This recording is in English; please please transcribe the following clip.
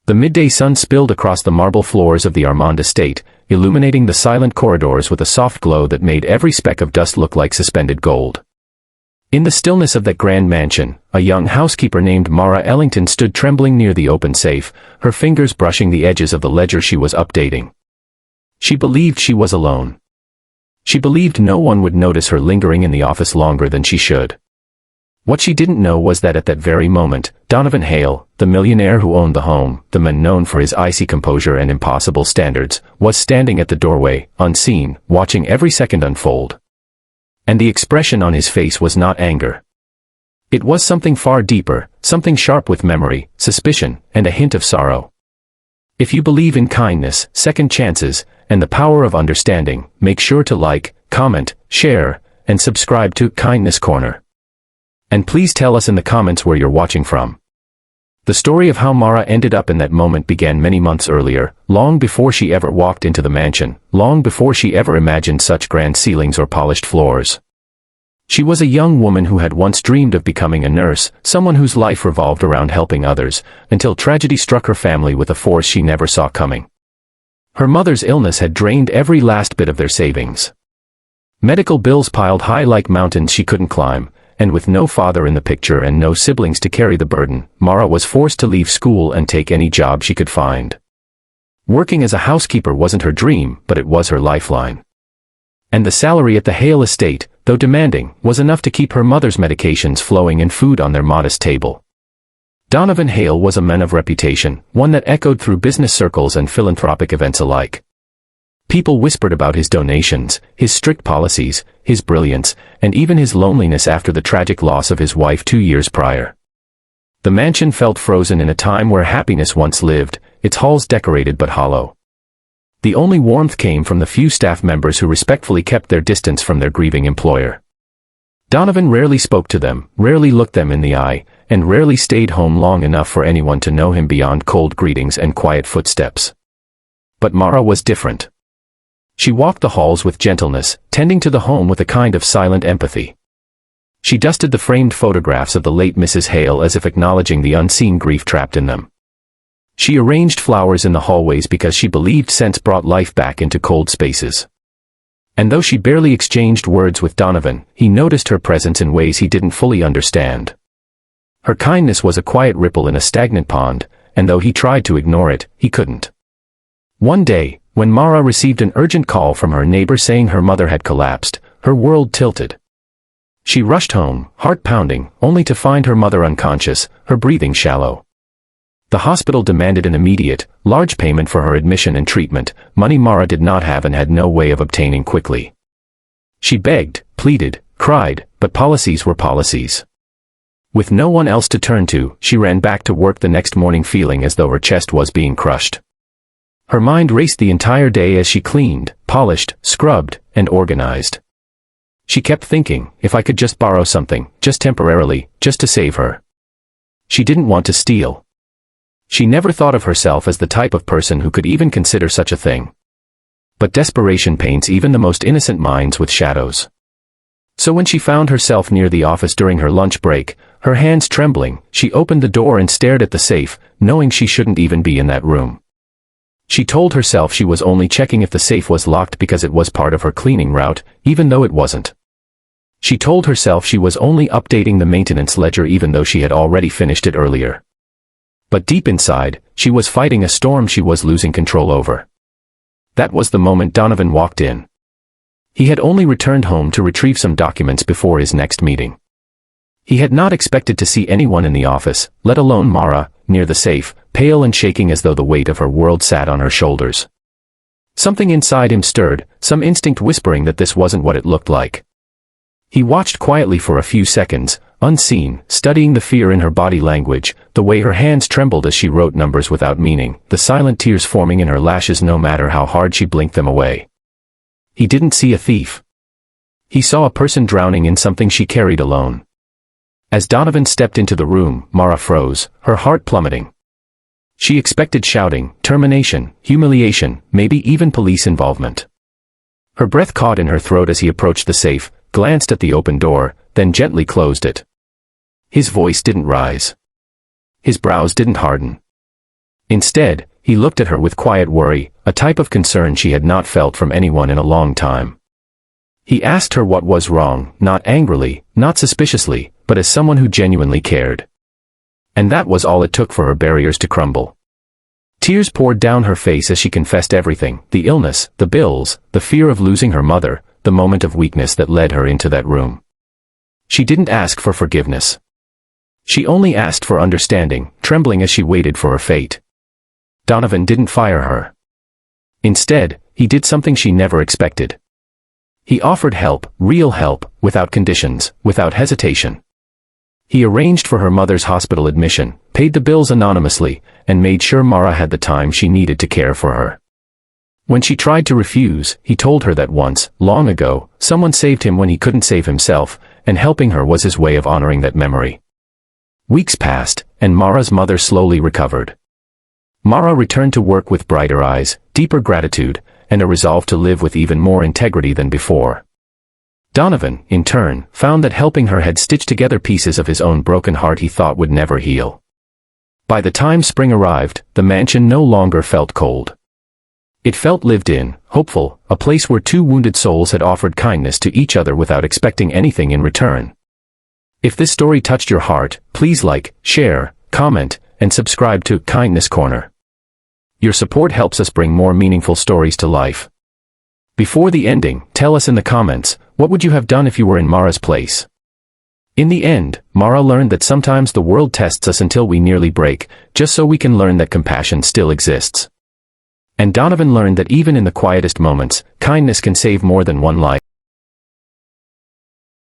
The midday sun spilled across the marble floors of the Armand estate, illuminating the silent corridors with a soft glow that made every speck of dust look like suspended gold. In the stillness of that grand mansion, a young housekeeper named Mara Ellington stood trembling near the open safe, her fingers brushing the edges of the ledger she was updating. She believed she was alone. She believed no one would notice her lingering in the office longer than she should. What she didn't know was that at that very moment, Donovan Hale, the millionaire who owned the home, the man known for his icy composure and impossible standards, was standing at the doorway, unseen, watching every second unfold. And the expression on his face was not anger. It was something far deeper, something sharp with memory, suspicion, and a hint of sorrow. If you believe in kindness, second chances, and the power of understanding, make sure to like, comment, share, and subscribe to Kindness Corner. And please tell us in the comments where you're watching from. The story of how Mara ended up in that moment began many months earlier, long before she ever walked into the mansion, long before she ever imagined such grand ceilings or polished floors. She was a young woman who had once dreamed of becoming a nurse, someone whose life revolved around helping others, until tragedy struck her family with a force she never saw coming. Her mother's illness had drained every last bit of their savings. Medical bills piled high like mountains she couldn't climb, and with no father in the picture and no siblings to carry the burden, Mara was forced to leave school and take any job she could find. Working as a housekeeper wasn't her dream, but it was her lifeline. And the salary at the Hale estate, though demanding, was enough to keep her mother's medications flowing and food on their modest table. Donovan Hale was a man of reputation, one that echoed through business circles and philanthropic events alike. People whispered about his donations, his strict policies, his brilliance, and even his loneliness after the tragic loss of his wife 2 years prior. The mansion felt frozen in a time where happiness once lived, its halls decorated but hollow. The only warmth came from the few staff members who respectfully kept their distance from their grieving employer. Donovan rarely spoke to them, rarely looked them in the eye, and rarely stayed home long enough for anyone to know him beyond cold greetings and quiet footsteps. But Mara was different. She walked the halls with gentleness, tending to the home with a kind of silent empathy. She dusted the framed photographs of the late Mrs. Hale as if acknowledging the unseen grief trapped in them. She arranged flowers in the hallways because she believed scents brought life back into cold spaces. And though she barely exchanged words with Donovan, he noticed her presence in ways he didn't fully understand. Her kindness was a quiet ripple in a stagnant pond, and though he tried to ignore it, he couldn't. One day, when Mara received an urgent call from her neighbor saying her mother had collapsed, her world tilted. She rushed home, heart pounding, only to find her mother unconscious, her breathing shallow. The hospital demanded an immediate, large payment for her admission and treatment, money Mara did not have and had no way of obtaining quickly. She begged, pleaded, cried, but policies were policies. With no one else to turn to, she ran back to work the next morning feeling as though her chest was being crushed. Her mind raced the entire day as she cleaned, polished, scrubbed, and organized. She kept thinking, if I could just borrow something, just temporarily, just to save her. She didn't want to steal. She never thought of herself as the type of person who could even consider such a thing. But desperation paints even the most innocent minds with shadows. So when she found herself near the office during her lunch break, her hands trembling, she opened the door and stared at the safe, knowing she shouldn't even be in that room. She told herself she was only checking if the safe was locked because it was part of her cleaning route, even though it wasn't. She told herself she was only updating the maintenance ledger even though she had already finished it earlier. But deep inside, she was fighting a storm she was losing control over. That was the moment Donovan walked in. He had only returned home to retrieve some documents before his next meeting. He had not expected to see anyone in the office, let alone Mara, near the safe, pale and shaking as though the weight of her world sat on her shoulders. Something inside him stirred, some instinct whispering that this wasn't what it looked like. He watched quietly for a few seconds, unseen, studying the fear in her body language, the way her hands trembled as she wrote numbers without meaning, the silent tears forming in her lashes no matter how hard she blinked them away. He didn't see a thief. He saw a person drowning in something she carried alone. As Donovan stepped into the room, Mara froze, her heart plummeting. She expected shouting, termination, humiliation, maybe even police involvement. Her breath caught in her throat as he approached the safe, glanced at the open door, then gently closed it. His voice didn't rise. His brows didn't harden. Instead, he looked at her with quiet worry, a type of concern she had not felt from anyone in a long time. He asked her what was wrong, not angrily, not suspiciously, but as someone who genuinely cared. And that was all it took for her barriers to crumble. Tears poured down her face as she confessed everything, the illness, the bills, the fear of losing her mother, the moment of weakness that led her into that room. She didn't ask for forgiveness. She only asked for understanding, trembling as she waited for her fate. Donovan didn't fire her. Instead, he did something she never expected. He offered help, real help, without conditions, without hesitation. He arranged for her mother's hospital admission, paid the bills anonymously, and made sure Mara had the time she needed to care for her. When she tried to refuse, he told her that once, long ago, someone saved him when he couldn't save himself, and helping her was his way of honoring that memory. Weeks passed, and Mara's mother slowly recovered. Mara returned to work with brighter eyes, deeper gratitude, and a resolve to live with even more integrity than before. Donovan, in turn, found that helping her had stitched together pieces of his own broken heart he thought would never heal. By the time spring arrived, the mansion no longer felt cold. It felt lived in, hopeful, a place where two wounded souls had offered kindness to each other without expecting anything in return. If this story touched your heart, please like, share, comment, and subscribe to Kindness Corner. Your support helps us bring more meaningful stories to life. Before the ending, tell us in the comments, what would you have done if you were in Mara's place? In the end, Mara learned that sometimes the world tests us until we nearly break, just so we can learn that compassion still exists. And Donovan learned that even in the quietest moments, kindness can save more than one life.